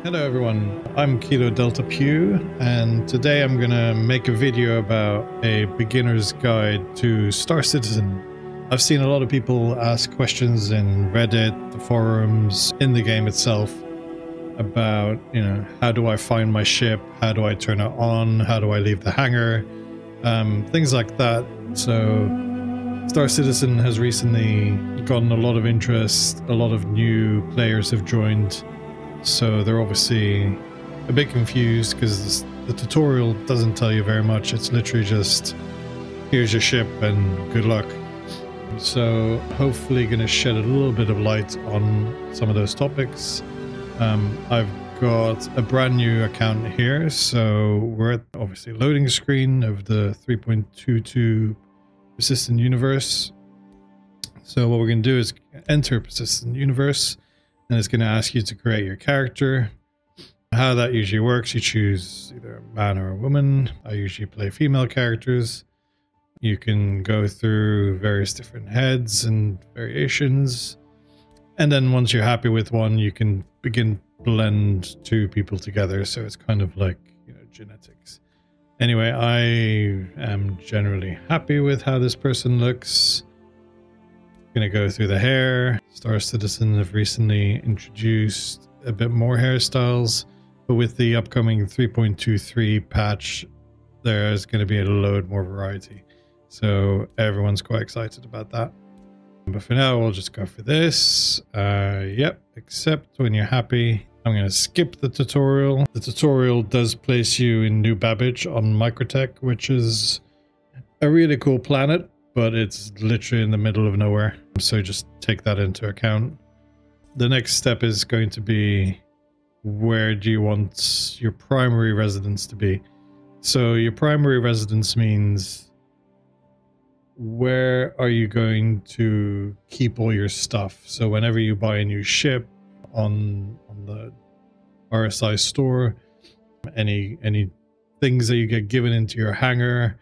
Hello everyone, I'm Kilo Delta Pew, and today I'm gonna make a video about a beginner's guide to Star Citizen. I've seen a lot of people ask questions in Reddit, the forums, in the game itself about, how do I find my ship, how do I turn it on, how do I leave the hangar, things like that. So Star Citizen has recently gotten a lot of interest, a lot of new players have joined. So they're obviously a bit confused because the tutorial doesn't tell you very much. It's literally just, here's your ship and good luck. So hopefully going to shed a little bit of light on some of those topics. I've got a brand new account here. So we're at obviously loading screen of the 3.22 persistent universe. So what we're going to do is enter persistent universe. And it's going to ask you to create your character. How that usually works, you choose either a man or a woman. I usually play female characters. You can go through various different heads and variations. And then once you're happy with one, you can begin blend two people together. So it's kind of like, genetics. Anyway, I am generally happy with how this person looks. Gonna go through the hair. Star Citizen have recently introduced a bit more hairstyles, but with the upcoming 3.23 patch, there's going to be a load more variety. So everyone's quite excited about that. But for now, we'll just go for this. Yep, except when you're happy, I'm going to skip the tutorial. The tutorial does place you in New Babbage on Microtech, which is a really cool planet, but it's literally in the middle of nowhere. So just take that into account. The next step is going to be, where do you want your primary residence to be? So your primary residence means, where are you going to keep all your stuff? So whenever you buy a new ship on the RSI store, any things that you get given into your hangar,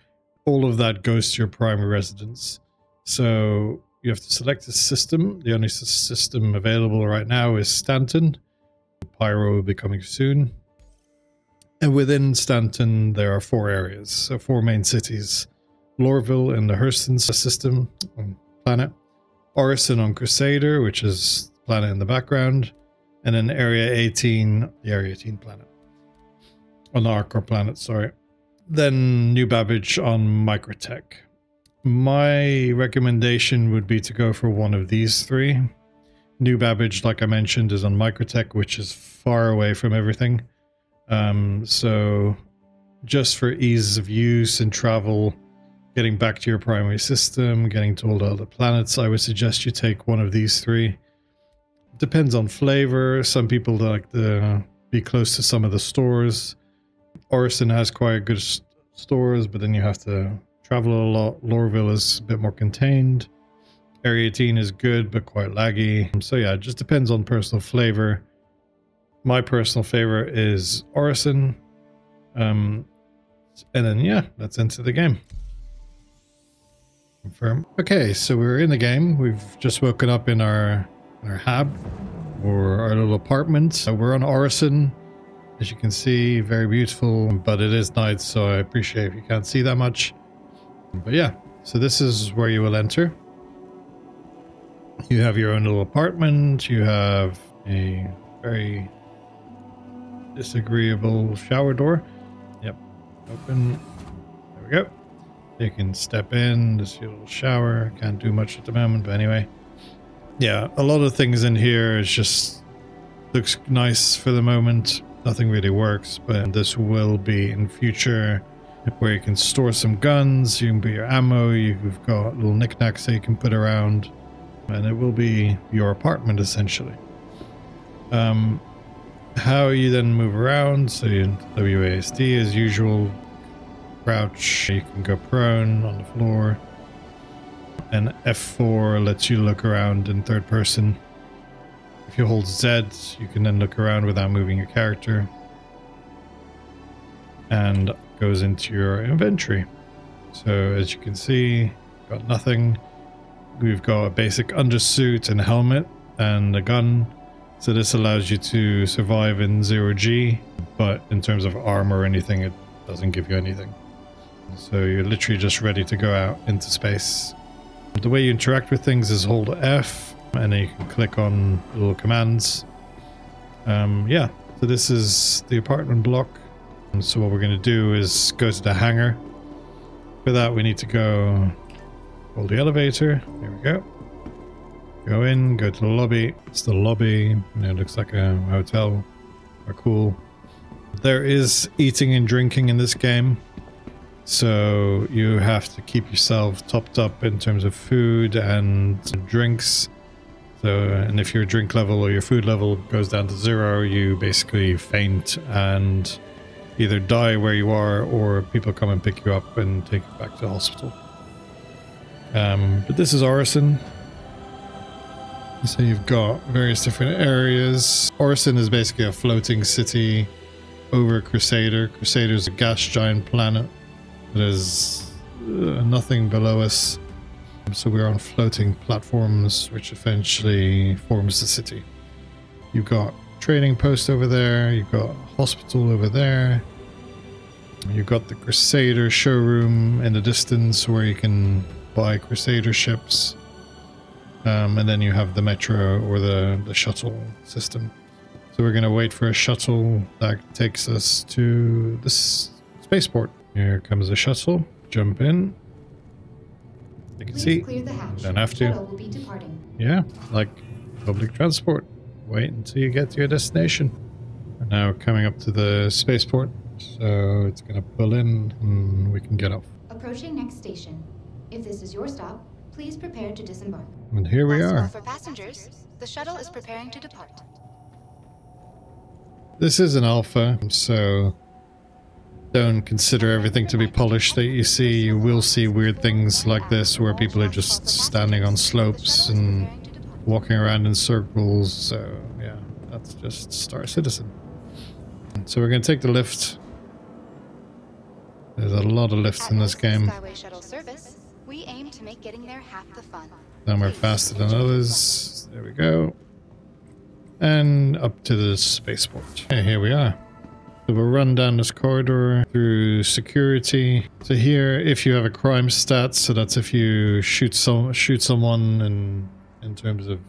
all of that goes to your primary residence. So you have to select a system. The only system available right now is Stanton. Pyro will be coming soon. And within Stanton, there are 4 areas. So 4 main cities. Lorville in the Hurston system on planet. Orison on Crusader, which is the planet in the background. And then Area 18, the Area 18 planet. On the Arcor planet, sorry. Then New Babbage on Microtech. My recommendation would be to go for one of these 3. New Babbage, like I mentioned, is on Microtech, which is far away from everything. So just for ease of use and travel, getting back to your primary system, getting to all the other planets, I would suggest you take one of these 3. Depends on flavor. Some people like to be close to some of the stores. Orison has quite good stores, but then you have to travel a lot. Lorville is a bit more contained. Area 18 is good, but quite laggy. So yeah, it just depends on personal flavor. My personal favorite is Orison. And then yeah, let's enter the game. Confirm. Okay, so we're in the game. We've just woken up in our hab, or our little apartment. So we're on Orison. As you can see, very beautiful, but it is night, so I appreciate if you can't see that much. But yeah, so this is where you will enter. You have your own little apartment. You have a very disagreeable shower door. Yep, open. There we go. You can step in. This is your little shower. Can't do much at the moment, but anyway. Yeah, a lot of things in here is just looks nice for the moment. Nothing really works, but this will be in future where you can store some guns, you can put your ammo, you've got little knickknacks that you can put around, and it will be your apartment essentially. How you then move around, so you WASD as usual, crouch, you can go prone on the floor, and F4 lets you look around in third person. If you hold Z, you can then look around without moving your character. And goes into your inventory. So as you can see, got nothing. We've got a basic undersuit and helmet and a gun. So this allows you to survive in 0G, but in terms of armor or anything, it doesn't give you anything. So you're literally just ready to go out into space. The way you interact with things is hold F, and then you can click on little commands. Yeah, so this is the apartment block. And so what we're going to do is go to the hangar. For that, we need to go hold the elevator. There we go. Go in, go to the lobby. It's the lobby. It looks like a hotel. Are cool. There is eating and drinking in this game. So you have to keep yourself topped up in terms of food and drinks. So, and if your drink level or your food level goes down to 0, you basically faint and either die where you are, or people come and pick you up and take you back to the hospital. But this is Orison. So you've got various different areas. Orison is basically a floating city over Crusader. Crusader is a gas giant planet. There's nothing below us. So we're on floating platforms, which eventually forms the city. You've got trading post over there. You've got hospital over there. You've got the Crusader showroom in the distance where you can buy Crusader ships. And then you have the metro or the shuttle system. So we're going to wait for a shuttle that takes us to this spaceport. Here comes the shuttle. Jump in. You can see. Clear the hatch. Don't have to. Shuttle will be departing. Yeah, like public transport. Wait until you get to your destination. We're now coming up to the spaceport. So it's going to pull in and we can get off. Approaching next station. If this is your stop, please prepare to disembark. And here we are. For passengers, the shuttle is preparing to depart. This is an alpha, so don't consider everything to be polished that you see. You will see weird things like this where people are just standing on slopes and walking around in circles. So yeah, that's just Star Citizen. So we're going to take the lift. There's a lot of lifts in this game. We aim to make getting there half the fun. Some are faster than others. There we go. And up to the spaceport. Okay, here we are. So we'll run down this corridor through security. So here, if you have a crime stat, so that's if you shoot someone in terms of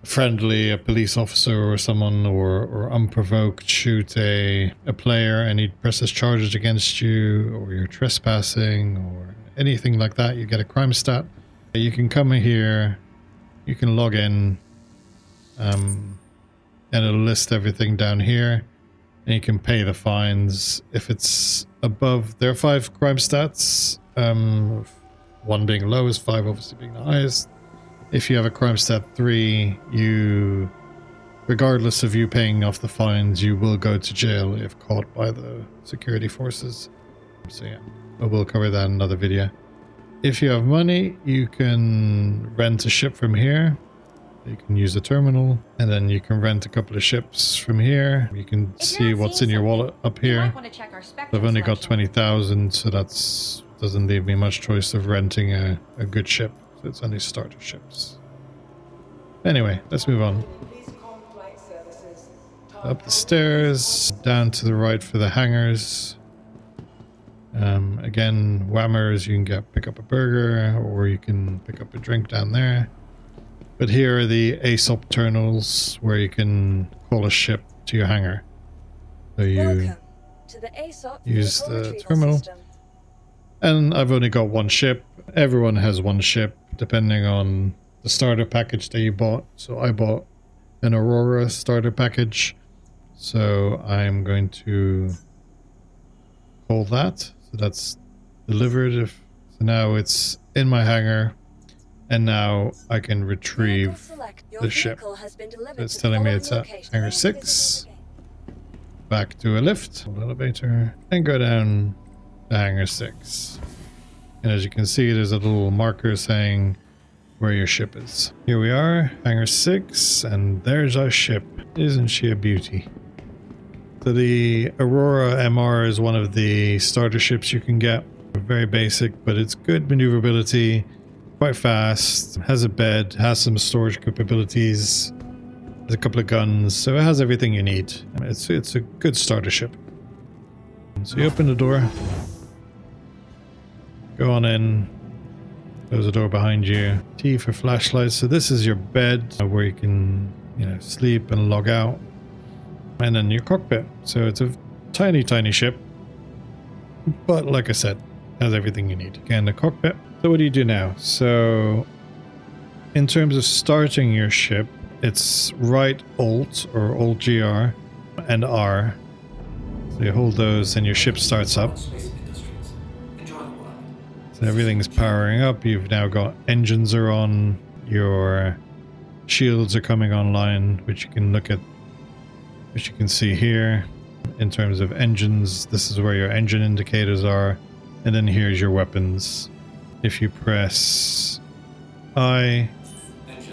friendly, a police officer or someone, or unprovoked shoot a player and he presses charges against you, or you're trespassing or anything like that, you get a crime stat. You can come in here, you can log in, and it'll list everything down here, and you can pay the fines if it's above. There are 5 crime stats, 1 being lowest, 5 obviously being the highest. If you have a crime stat 3, you, regardless of you paying off the fines, you will go to jail if caught by the security forces. So yeah, we'll cover that in another video. If you have money, you can rent a ship from here. You can use the terminal, and then you can rent a couple of ships from here. You can see what's in your wallet up here. I've only got 20,000, so that's doesn't leave me much choice of renting a good ship. So it's only starter ships. Anyway, let's move on. Up the stairs, down to the right for the hangars. Again, whammers, you can pick up a burger, or you can pick up a drink down there. But here are the ASOP terminals where you can call a ship to your hangar. So you use the terminal. And I've only got 1 ship. Everyone has 1 ship, depending on the starter package that you bought. So I bought an Aurora starter package. So I'm going to call that. So that's delivered. So now it's in my hangar. And now I can retrieve the ship. It's telling me it's at hangar 6. Back to a lift, elevator, and go down to hangar 6. And as you can see, there's a little marker saying where your ship is. Here we are, hangar 6, and there's our ship. Isn't she a beauty? So the Aurora MR is one of the starter ships you can get. Very basic, but it's good maneuverability. Quite fast, has a bed, has some storage capabilities. There's a couple of guns, so it has everything you need. It's a good starter ship. So you open the door, go on in, close the door behind you. T for flashlights. So this is your bed where you can, sleep and log out. And then your cockpit. So it's a tiny, tiny ship. But like I said, has everything you need. Again, the cockpit. So what do you do now? So in terms of starting your ship, it's right Alt or Alt GR and R. So you hold those and your ship starts up. So everything's powering up. You've now got engines are on. Your shields are coming online, which you can look at, which you can see here. In terms of engines, this is where your engine indicators are. And then here's your weapons. If you press I,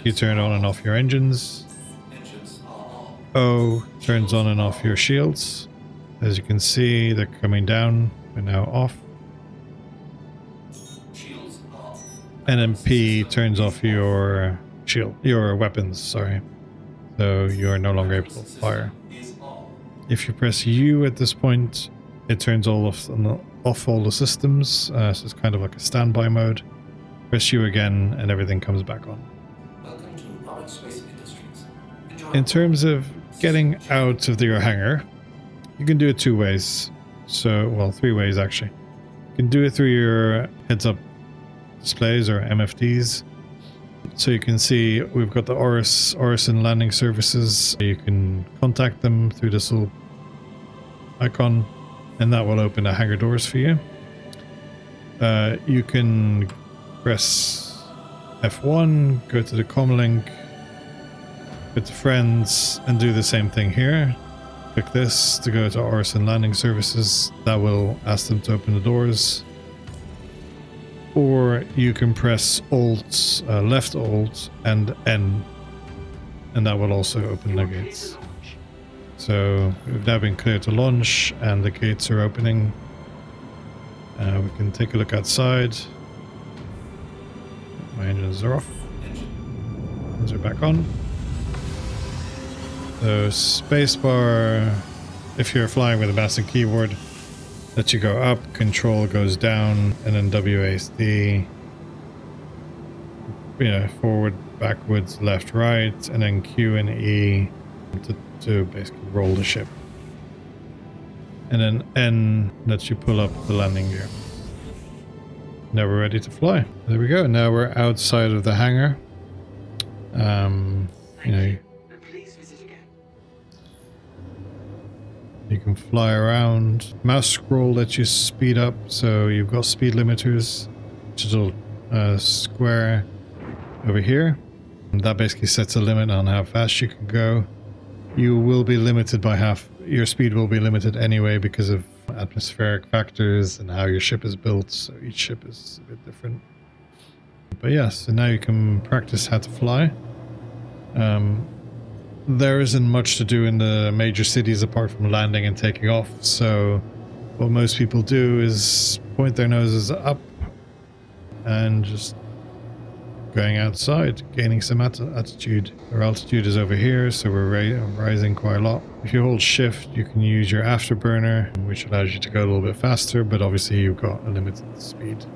you turn on and off your engines. O turns on and off your shields. As you can see, they're coming down. We're now off. And then P turns off your your weapons, sorry. So you are no longer able to fire. If you press U at this point, it turns off all the systems. So it's kind of like a standby mode. Press U again and everything comes back on. In terms of getting out of your hangar, you can do it two ways. So, well, three ways actually. You can do it through your heads-up displays or MFDs. So you can see we've got the Orison landing services. You can contact them through this little icon and that will open the hangar doors for you. You can press F1, go to the comlink, go to friends and do the same thing here. Click this to go to Orison landing services. That will ask them to open the doors. Or you can press Alt, left Alt and N, and that will also open the gates. So we've now been cleared to launch and the gates are opening. We can take a look outside. My engines are off. Engines are back on. So spacebar, if you're flying with a mouse and keyboard, lets you go up, control goes down, and then WASD, forward, backwards, left, right, and then Q and E to basically roll the ship. And then N lets you pull up the landing gear. Now we're ready to fly. There we go. Now we're outside of the hangar. You can fly around. Mouse scroll lets you speed up, so you've got speed limiters, which is a little square over here. And that basically sets a limit on how fast you can go. You will be limited by your speed will be limited anyway because of atmospheric factors and how your ship is built, so each ship is a bit different. But yeah, so now you can practice how to fly. There isn't much to do in the major cities apart from landing and taking off, so what most people do is point their noses up and just going outside, gaining some altitude. Our altitude is over here, so we're rising quite a lot. If you hold shift, you can use your afterburner, which allows you to go a little bit faster, but obviously you've got a limited speed.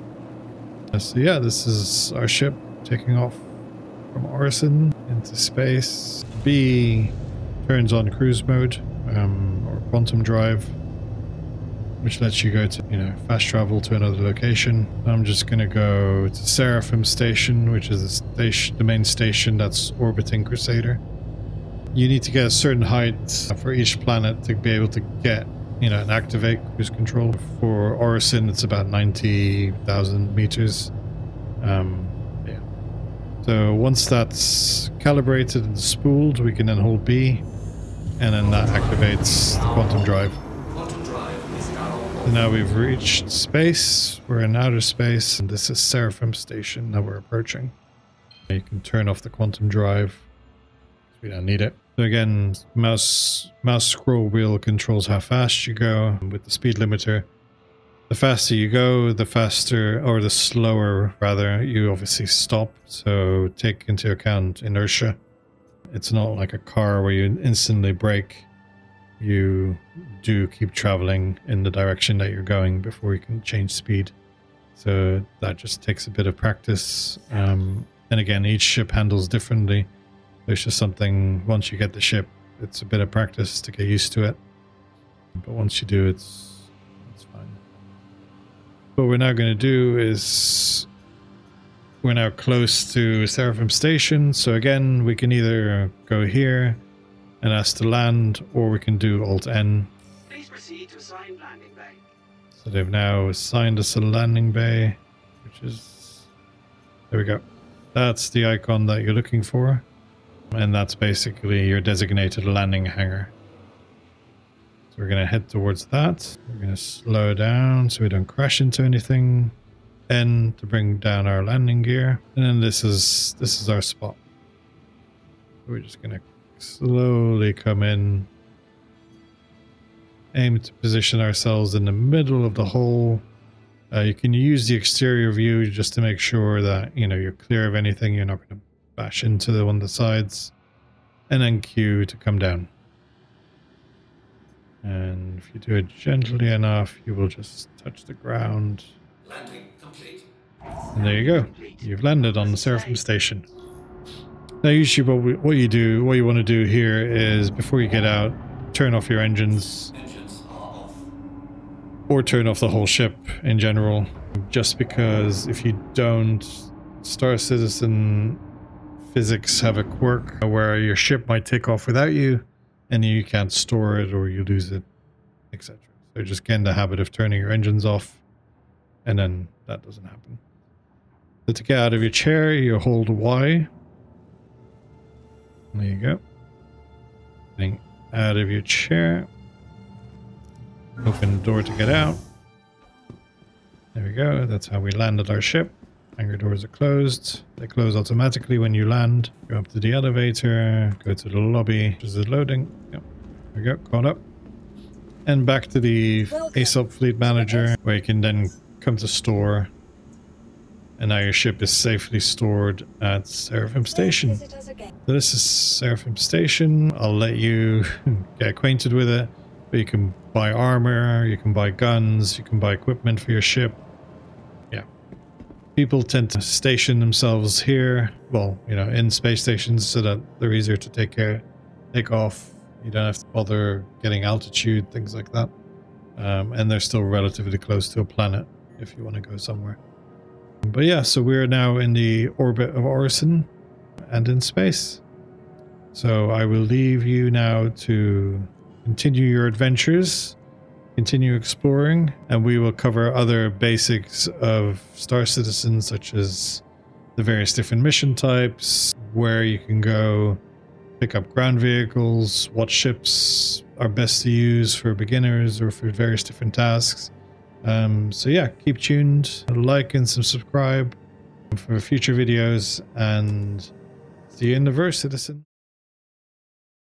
So yeah, this is our ship taking off from Orison into space. B turns on cruise mode or quantum drive, which lets you go to fast travel to another location. I'm just going to go to Seraphim Station, which is the main station that's orbiting Crusader. You need to get a certain height for each planet to be able to get and activate cruise control. For Orison, it's about 90,000 meters. So once that's calibrated and spooled, we can then hold B, and then that activates the quantum drive. So now we've reached space, we're in outer space, and this is Seraphim Station that we're approaching. You can turn off the quantum drive, we don't need it. So again, mouse scroll wheel controls how fast you go with the speed limiter. The faster you go, the faster, or the slower rather, you obviously stop. So take into account inertia. It's not like a car where you instantly brake. You do keep traveling in the direction that you're going before you can change speed. So that just takes a bit of practice. And again, each ship handles differently. There's just something, once you get the ship, it's a bit of practice to get used to it. But once you do, it's fine. What we're now going to do is, we're now close to Seraphim Station. So again, we can either go here and ask to land, or we can do Alt-N. Please proceed to assigned landing bay. So they've now assigned us a landing bay, which is, there we go. That's the icon that you're looking for. And that's basically your designated landing hangar. So we're going to head towards that. We're going to slow down so we don't crash into anything. N to bring down our landing gear. And then this is our spot. We're just going to slowly come in. Aim to position ourselves in the middle of the hole. You can use the exterior view just to make sure that, you know, you're clear of anything. You're not going to bash into one of the sides. And then Q to come down. And if you do it gently enough, you will just touch the ground. Landing complete. And there you go. You've landed on the Seraphim Station. Now usually what you want to do here is, before you get out, turn off your engines. Engines are off. Or turn off the whole ship in general. Just because if you don't, Star Citizen physics have a quirk where your ship might take off without you, and you can't store it or you lose it, etc. So just get in the habit of turning your engines off, and then that doesn't happen. So to get out of your chair, you hold Y. There you go. Getting out of your chair. Open the door to get out. There we go. That's how we landed our ship. Hangar doors are closed. They close automatically when you land. Go up to the elevator. Go to the lobby, which is loading. Yep. There we go. Caught up. And back to the ASOP Fleet Manager, where you can then come to store. And now your ship is safely stored at Seraphim Station. So this is Seraphim Station. I'll let you get acquainted with it. But you can buy armor, you can buy guns, you can buy equipment for your ship. Yeah. People tend to station themselves here, well, you know, in space stations, so that they're easier to take off. You don't have to bother getting altitude, things like that. And they're still relatively close to a planet if you want to go somewhere. But yeah, so we're now in the orbit of Orison and in space. So I will leave you now to continue your adventures, continue exploring, and we will cover other basics of Star Citizen, such as the various different mission types, where you can go pick up ground vehicles, what ships are best to use for beginners or for various different tasks. So yeah, keep tuned, like and subscribe for future videos, and see you in the verse, citizen.